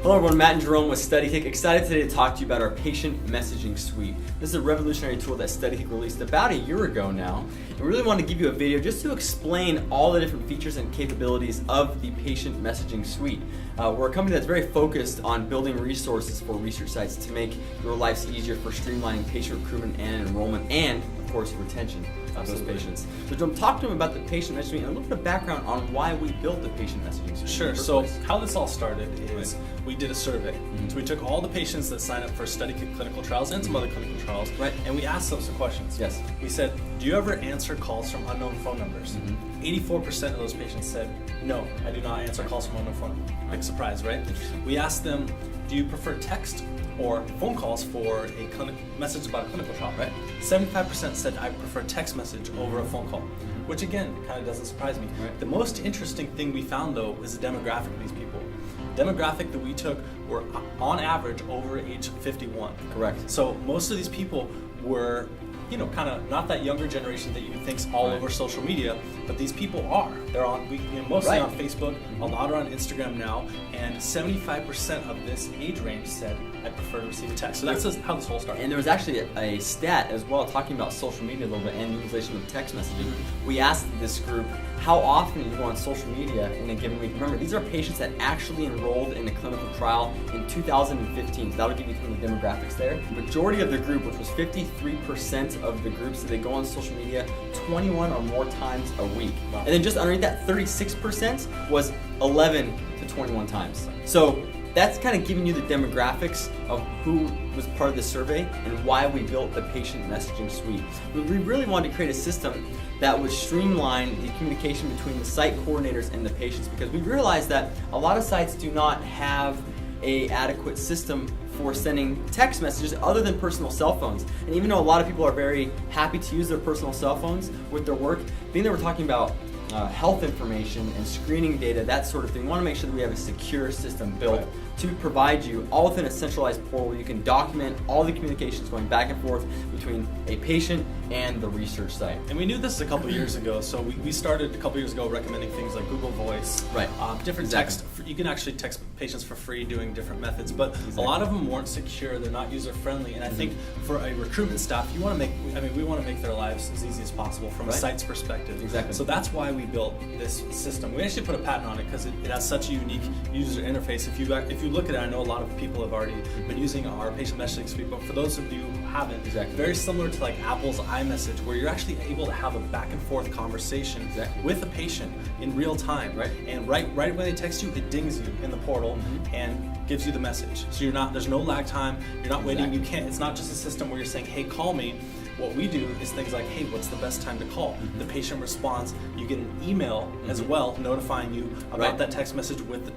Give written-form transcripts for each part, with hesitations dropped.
Hello everyone, Matt and Jerome with StudyKIK. Excited today to talk to you about our patient messaging suite. This is a revolutionary tool that StudyKIK released about a year ago now. And we really wanted to give you a video just to explain all the different features and capabilities of the patient messaging suite. We're a company that's very focused on building resources for research sites to make your lives easier for streamlining patient recruitment and enrollment and, of course, retention of those patients. So Jerome, talk to them about the patient messaging and a little bit of background on why we built the patient messaging suite. Sure. So how this all started is we did a survey. So we took all the patients that signed up for StudyKIK clinical trials and some other clinical trials, and we asked them some questions. Yes. We said, do you ever answer calls from unknown phone numbers? 84% of those patients said, no, I do not answer calls from unknown phone numbers. Big surprise, right? We asked them, do you prefer text or phone calls for a message about a clinical trial, right? 75% said I prefer text message over a phone call, which again, kind of doesn't surprise me. The most interesting thing we found though is the demographic of these people. Demographic that we took were on average over age 51. Correct. So most of these people were, you know, kind of not that younger generation that you think's all over social media, but these people are. They're on, mostly on Facebook, a lot are on Instagram now, and 75% of this age range said, I prefer to receive a text. So that's just how this whole started. And there was actually a stat as well talking about social media a little bit and utilization of text messaging. We asked this group, how often you go on social media in a given week. Remember, these are patients that actually enrolled in a clinical trial in 2015. So that'll give you some of the demographics there. The majority of the group, which was 53% of the groups, that they go on social media 21 or more times a week. Wow. And then just underneath that, 36% was 11 to 21 times. So that's kind of giving you the demographics of who was part of the survey and why we built the patient messaging suite. We really wanted to create a system that would streamline the communication between the site coordinators and the patients, because we realized that a lot of sites do not have an adequate system for sending text messages other than personal cell phones. And even though a lot of people are very happy to use their personal cell phones with their work, being that we're talking about health information and screening data, that sort of thing, we want to make sure that we have a secure system built to provide you all within a centralized portal where you can document all the communications going back and forth between a patient and the research site. And we knew this a couple years ago, so we started a couple years ago recommending things like Google Voice, different text. You can actually text patients for free doing different methods, but a lot of them weren't secure, they're not user-friendly, and I think for a recruitment staff, we want to make their lives as easy as possible from a site's perspective. So that's why we built this system. We actually put a patent on it because it has such a unique user interface. If you look at it, I know a lot of people have already been using our patient messaging suite, but for those of you who haven't, very similar to like Apple's iMessage, where you're actually able to have a back and forth conversation with a patient in real time, and right when they text you, it dings you in the portal and gives you the message. So there's no lag time, you're not waiting, it's not just a system where you're saying, hey, call me. What we do is things like, hey, what's the best time to call? The patient responds, you get an email as well notifying you about that text message with the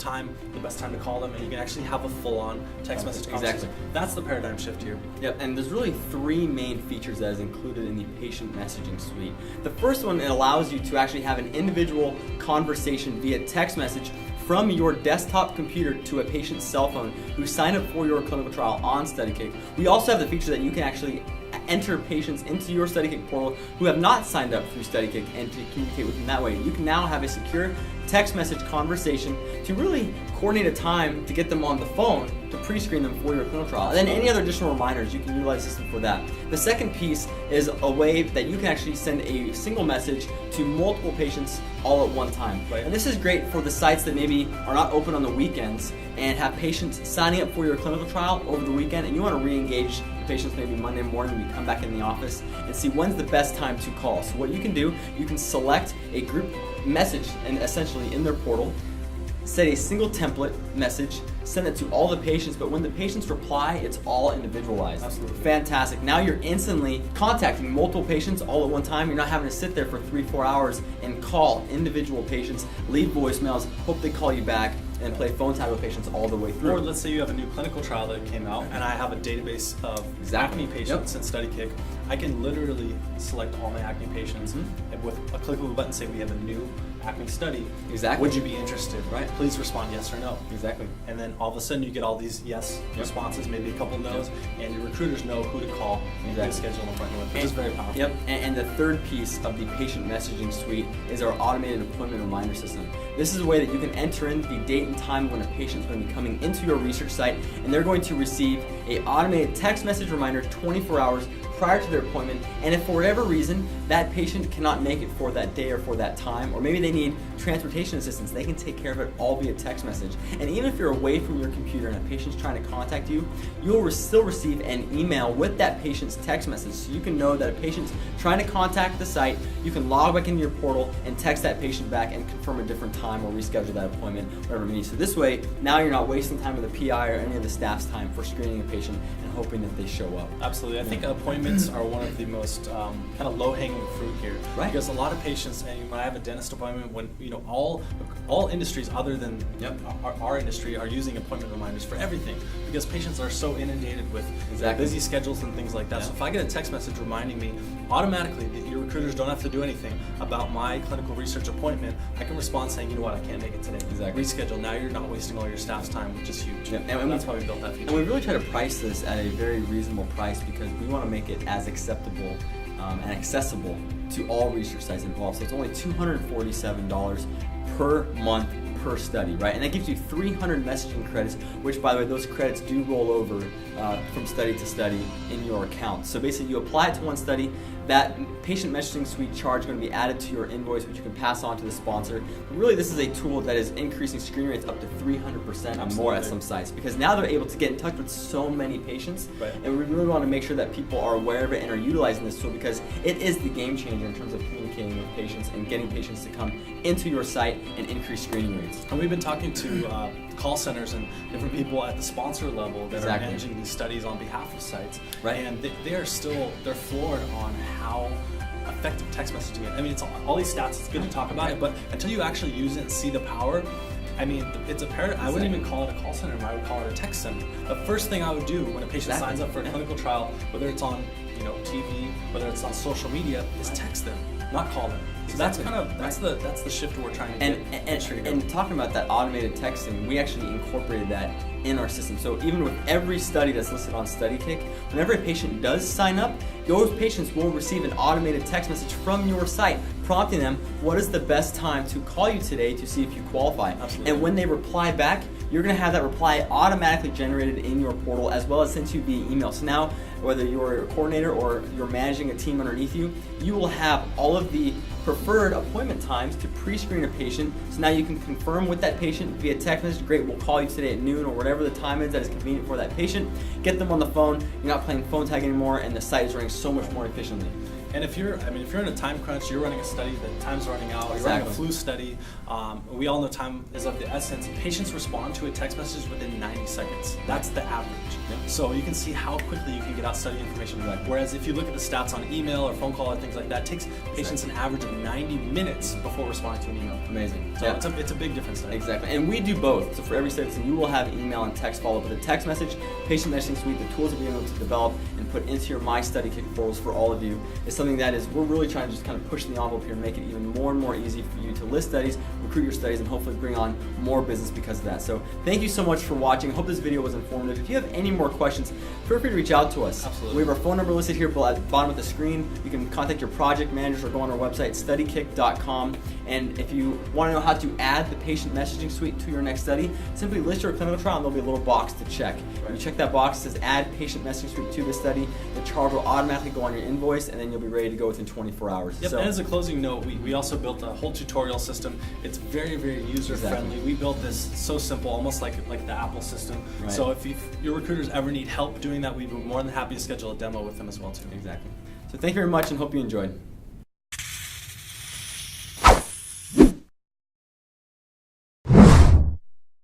best time to call them, and you can actually have a full-on text message conversation. That's the paradigm shift here. Yep, and there's really three main features that is included in the patient messaging suite. The first one, it allows you to actually have an individual conversation via text message from your desktop computer to a patient's cell phone who signed up for your clinical trial on StudyKIK. We also have the feature that you can actually enter patients into your StudyKIK portal who have not signed up through StudyKIK and to communicate with them that way. You can now have a secure text message conversation to really coordinate a time to get them on the phone to pre-screen them for your clinical trial. And then any other additional reminders, you can utilize the system for that. The second piece is a way that you can actually send a single message to multiple patients all at one time. And this is great for the sites that maybe are not open on the weekends and have patients signing up for your clinical trial over the weekend, and you want to re-engage patients maybe Monday morning when you come back in the office and see when's the best time to call. So what you can do, you can select a group message and essentially in their portal, set a single template message, send it to all the patients, but when the patients reply, it's all individualized. Absolutely. Fantastic. Now you're instantly contacting multiple patients all at one time. You're not having to sit there for 3-4 hours and call individual patients, leave voicemails, hope they call you back, and play phone tag with patients all the way through. Or let's say you have a new clinical trial that came out, and I have a database of acne patients in StudyKIK. I can literally select all my acne patients and with a click of a button say we have a new Acme study. Exactly. Would you be interested? Right. Please respond yes or no. Exactly. And then all of a sudden you get all these yes responses, maybe a couple no's, and your recruiters know who to call and who to schedule an appointment with, which is very powerful. Yep. And the third piece of the patient messaging suite is our automated appointment reminder system. This is a way that you can enter in the date and time when a patient is going to be coming into your research site, and they're going to receive an automated text message reminder 24 hours prior to their appointment. And if for whatever reason that patient cannot make it for that day or for that time, or maybe they need transportation assistance, they can take care of it all via text message. And even if you're away from your computer and a patient's trying to contact you, you'll still receive an email with that patient's text message, so you can know that a patient's trying to contact the site. You can log back into your portal and text that patient back and confirm a different time or reschedule that appointment, whatever you need. So this way, now you're not wasting time with the PI or any of the staff's time for screening a patient and hoping that they show up. Absolutely. I think appointments are one of the most kind of low-hanging fruit here, right? Because a lot of patients, and when I have a dentist appointment, when all industries other than our industry are using appointment reminders for everything, because patients are so inundated with busy schedules and things like that. So if I get a text message reminding me automatically that your recruiters don't have to do anything about my clinical research appointment, I can respond saying, you know what, I can't make it today. Reschedule. Now you're not wasting all your staff's time, which is huge. And that's why we built that feature. And we really try to price this at a very reasonable price because we want to make it as acceptable and accessible to all research sites involved. So it's only $247 per month per study, right? And that gives you 300 messaging credits, which, by the way, those credits do roll over from study to study in your account. So basically, you apply it to one study, that patient messaging suite charge is going to be added to your invoice, which you can pass on to the sponsor. But really, this is a tool that is increasing screen rates up to 300% and more at some sites, because now they're able to get in touch with so many patients, and we really want to make sure that people are aware of it and are utilizing this tool, because it is the game changer in terms of communicating with patients and getting patients to come into your site and increase screening rates. And we've been talking to call centers and different people at the sponsor level that are managing these studies on behalf of sites, and they're floored on how effective text messaging is. I mean, it's all these stats, it's good to talk about it, but until you actually use it and see the power, I mean, it's a paradigm. I wouldn't even call it a call center, I would call it a text center. The first thing I would do when a patient signs up for a clinical trial, whether it's on TV, whether it's on social media, is text them, not call them. So that's kind of that's the shift we're trying to get. And talking about that automated texting, we actually incorporated that in our system. So even with every study that's listed on StudyKIK, whenever a patient does sign up, those patients will receive an automated text message from your site prompting them what is the best time to call you today to see if you qualify. Absolutely. And when they reply back, you're going to have that reply automatically generated in your portal as well as sent to you via email. So now, whether you're a coordinator or you're managing a team underneath you, you will have all of the preferred appointment times to pre-screen a patient. So now you can confirm with that patient via text message, great, we'll call you today at noon or whatever the time is that is convenient for that patient. Get them on the phone, you're not playing phone tag anymore, and the site is running so much more efficiently. And if you're in a time crunch, you're running a study, the time's running out, you're running a flu study, we all know time is of the essence. Patients respond to a text message within 90 seconds. That's the average. So you can see how quickly you can get out study information. Whereas if you look at the stats on email or phone call or things like that, it takes patients an average of 90 minutes before responding to an email. Amazing. So it's a big difference there. Exactly. And we do both. So for every study, you will have email and text follow up with a text message, patient messaging suite, the tools that we're able to develop and put into your My StudyKIK portals for all of you is something that is, we're really trying to just kind of push the envelope here and make it even more and more easy for you to list studies, recruit your studies, and hopefully bring on more business because of that. So thank you so much for watching. I hope this video was informative. If you have any more questions, feel free to reach out to us. Absolutely. We have our phone number listed here at the bottom of the screen. You can contact your project managers or go on our website, StudyKIK.com. And if you want to know how to add the patient messaging suite to your next study, simply list your clinical trial and there'll be a little box to check. When you check that box, it says add patient messaging suite to this study. The charge will automatically go on your invoice and then you'll be ready to go within 24 hours. Yep, and as a closing note, we also built a whole tutorial system. It's very, very user-friendly. We built this so simple, almost like the Apple system. So if your recruiters ever need help doing that, we'd be more than happy to schedule a demo with them as well too. Exactly. So thank you very much and hope you enjoyed.